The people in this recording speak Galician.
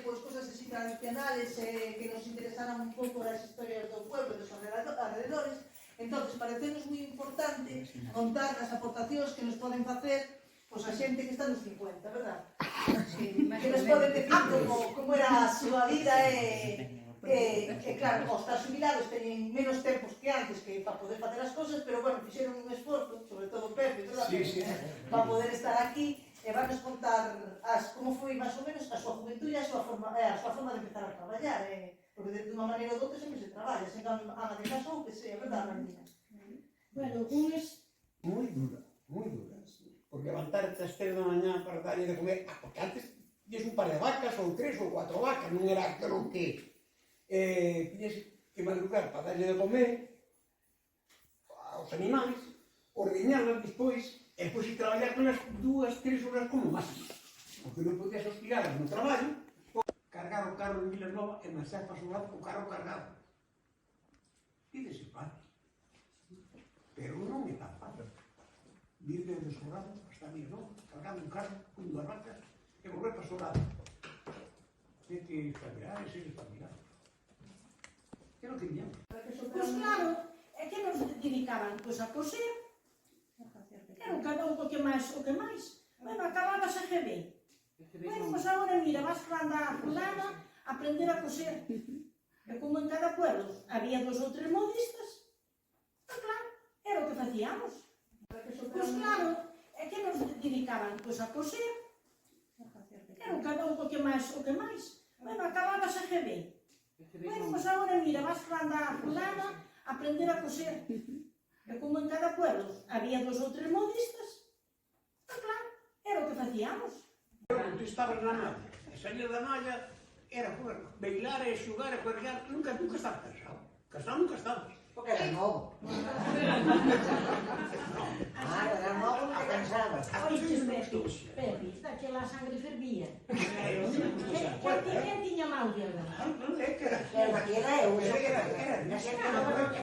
facer cosas así tradicionales que nos interesaran un pouco das historias do pueblo, dos alrededores. Entón, parecenos moi importante contar as aportacións que nos poden facer a xente que está nos 50, verdad? Que nos poden decir como era a súa vida claro, os estar jubilados teñen menos tempos que antes que para poder facer as cosas, pero bueno, fixeron un esforzo, sobre todo Pepe, verdad? Para poder estar aquí e vannos contar como foi máis ou menos a súa juventude e a súa forma de empezar a traballar, porque de unha maneira ou doutra sempre se traballa, se non ama de casa ou que sea, verdad, Marina? Bueno, unes... Moi duras, porque levantarte às 3 da mañá para darlle de comer, porque antes tiñes un par de vacas ou 3 ou 4 vacas, non era aquilo que tiñes que madrugar para darlle de comer aos animais, ordeñalas despois, e depois ir traballar con as 2-3 horas como máximo, porque non podías hostigalas no traballo, cargar o carro en Vilanova e marchar para o lado co carro cargado. Pídese fácil, pero non é tan fácil. Vir desde o Sobrado hasta Vilanova, cargando un carro con 2 vacas e volver para o Sobrado. Ten que espabilar e ser espabilado. Que non queríamos. Pois claro, é que nos dedicaban a coser, era cada un o que máis. Bueno, acababas a GB. Bueno, pois agora mira, vas para andar fulana a aprender a coser. E como en cada pueblo había 2 ou 3 modistas, claro, era o que facíamos. Pois claro, é que nos dedicaban a coser, era cada un o que máis. Bueno, acababas a GB. Bueno, pois agora mira, vas para andar fulana a aprender a coser. E como en cada pueblo había 2 ou 3 modistas, claro, era o que facíamos. Tú estabas na malla, e salir da malla era bailar e xugar e cuergar, nunca estabas cansado. Cansado nunca estabas. Porque era novo. Era novo, nunca cansabas. Oiches, Pepe, daquela sangre fervía. Quen tiña mal, verdad? Non é que era. Era, eu.